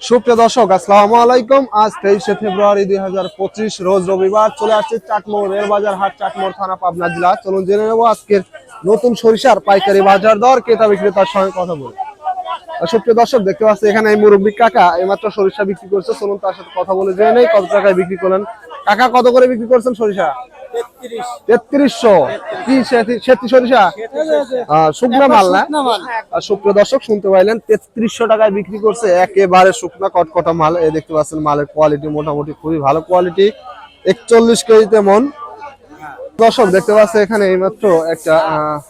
সুপ্রিয় দর্শক, আসসালামু আলাইকুম। আজ 23শে ফেব্রুয়ারি 2025 রোজ রবিবার। চলে আসছে চাটমোহর রেলবাজার হাট, চাটমোহর থানা, পাবনা জেলা। চলুন জেনে নেবো আজকের নতুন সরিষার পাইকারি বাজার দর, ক্রেতা বিক্রেতার সঙ্গে কথা বলে। সুপ্রিয় দর্শক, দেখতে পাচ্ছি এখানে এই মুরব্বী কাকা এইমাত্র সরিষা বিক্রি করছে। চলুন তার সাথে কথা বলে জেনে নেই কত টাকায় বিক্রি করলেন। কাকা, কত করে বিক্রি করছেন সরিষা? 3300। কি সেতি সরিষা? শুকনা মাল না? সুপ্রিয় দর্শক, শুনতে পাইলেন 3300 টাকায় বিক্রি করছে একেবারে শুকনা কটকটা মাল। এই দেখতে পাচ্ছেন মালের কোয়ালিটি মোটামুটি খুবই ভালো কোয়ালিটি। 41 কেজিতে মন। দর্শক, দেখতে পাচ্ছে এখানে এইমাত্র একটা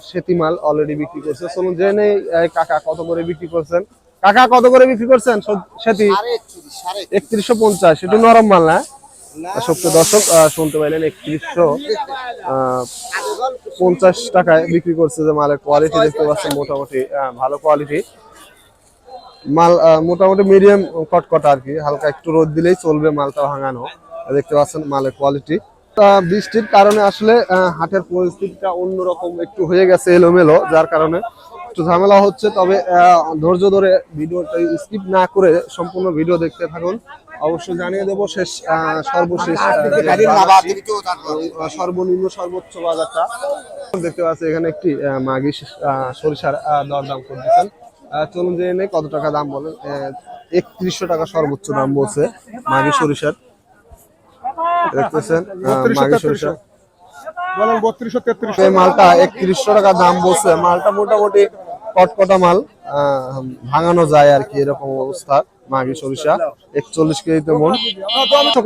সেতি মাল অলরেডি বিক্রি করছে। চলুন জেনে কাকা কত করে বিক্রি করছেন। কাকা, কত করে বিক্রি করছেন সেতি? 3150। এটা নরম মাল না? সুপ্রিয় দর্শক, শুনতে পাইলেন 3150 টাকায় বিক্রি করছে। যে মালের কোয়ালিটি দেখতে পাচ্ছেন মোটামুটি ভালো কোয়ালিটি মাল, মোটামুটি মিডিয়াম কটকটা আর কি। হালকা একটু রোদ দিলেই চলবে, মালটা ভাঙানো। দেখতে পাচ্ছেন মালের কোয়ালিটি। বৃষ্টির কারণে আসলে হাটের পরিস্থিতিটা অন্যরকম একটু হয়ে গেছে, এলোমেলো, যার কারণে একটু ঝামেলা হচ্ছে। তবে ধৈর্য ধরে ভিডিওটা স্কিপ না করে সম্পূর্ণ ভিডিও দেখতে থাকুন। অবশ্যই জানিয়ে দেবো সর্বশেষ সর্বনিম্ন সর্বোচ্চ বাজারটা। দেখতে পাচ্ছি এখানে একটি মাগি সরিষার দরদাম করতেছেন। চলুন জেনে নেই কত টাকা দাম বলেন। 3100 টাকা সর্বোচ্চ দাম বলছে মাগি সরিষার। দেখতেছেন মাগি সরিষা এই মালটা 3100 টাকা দাম বলছে। মালটা মোটামুটি কটকটা মাল, ভাঙানো যায় আর কি, এরকম অবস্থা। মাগি সরিষা 41 কেজিতে মন।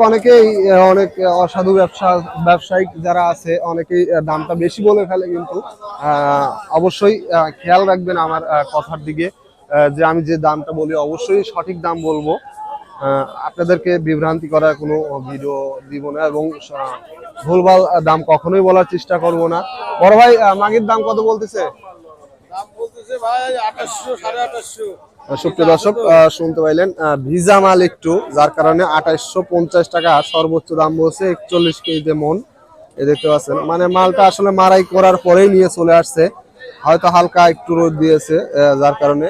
অনেকেই অনেক অসাধু ব্যবসায়িক যারা আছে অনেকেই দামটা বেশি বলে ফেলে, কিন্তু অবশ্যই খেয়াল রাখবেন আমার কথার দিকে, যে আমি যে দামটা বলি অবশ্যই সঠিক দাম বলবো। আপনাদেরকে বিভ্রান্তি করার কোনো ভিডিও দিব না এবং ভুলভাল দাম কখনোই বলার চেষ্টা করব না। বড় ভাই, মাগির দাম কত বলতেছে? সুপ্রিয় দর্শক, শুনতে পাইলেন ভিজা মাল একটু, যার কারণে 2850 টাকা সর্বোচ্চ দাম বলছে। 41 কেজিতে মন। এ দেখতে পাচ্ছেন মানে মালটা আসলে মারাই করার পরেই নিয়ে চলে আসছে, হয়তো হালকা একটু রোদ দিয়েছে, যার কারণে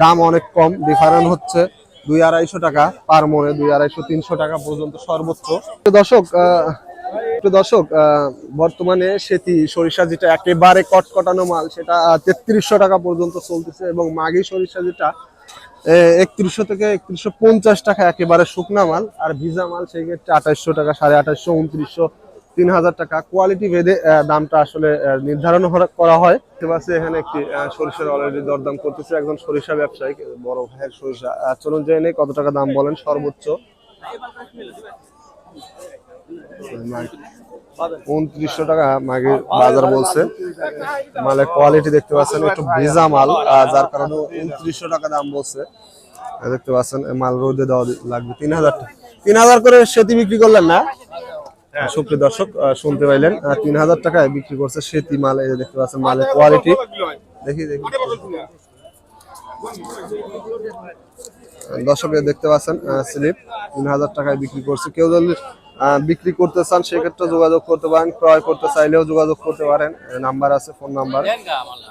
দাম অনেক কম। ডিফারেন্স হচ্ছে 200-250 টাকা পার মনে, 200-300 টাকা পর্যন্ত সর্বোচ্চ। দর্শক, বর্তমানে সেতি সরিষা যেটা একেবারে কটকটানো মাল, সেটা 3300 টাকা পর্যন্ত চলতেছে, এবং মাগি সরিষা যেটা 3100 থেকে 3150 টাকা একেবারে শুকনা মাল। আর ভিজা মাল সেই ক্ষেত্রে 2800 টাকা, 2850, 2900, 3000 টাকা কোয়ালিটি ভেদে দামটা আসলে নির্ধারণ করা হয়। এখানে একটি সরিষার অলরেডি দরদাম করতেছে একজন সরিষা ব্যবসায়ী, বড় ভাইয়ের সরিষা। চলুন জেনে কত টাকা দাম বলেন সর্বোচ্চ। 2900 টাকা মাগির বাজার বলছে। মালের কোয়ালিটি দেখতে পাচ্ছেন একটু ভিজা মাল, যার কারণে 2900 টাকা দাম বলছে। দেখতে পাচ্ছেন মাল রোদে দেওয়া লাগবে। 3000 করে সেতি বিক্রি করলেন না? সুপ্রিয় দর্শক, শুনতে পাইলেন 3000 টাকায় বিক্রি করছে সেতি মাল। এই দেখতে পাচ্ছেন মালের কোয়ালিটি। দেখি দর্শক, দেখতে পাচ্ছেন স্লিপ 3000 টাকায় বিক্রি করছে। কেউ যদি বিক্রি করতে চান সেক্ষেত্রে যোগাযোগ করতে পারেন, ক্রয় করতে চাইলেও যোগাযোগ করতে পারেন। নাম্বার আছে, ফোন নাম্বার।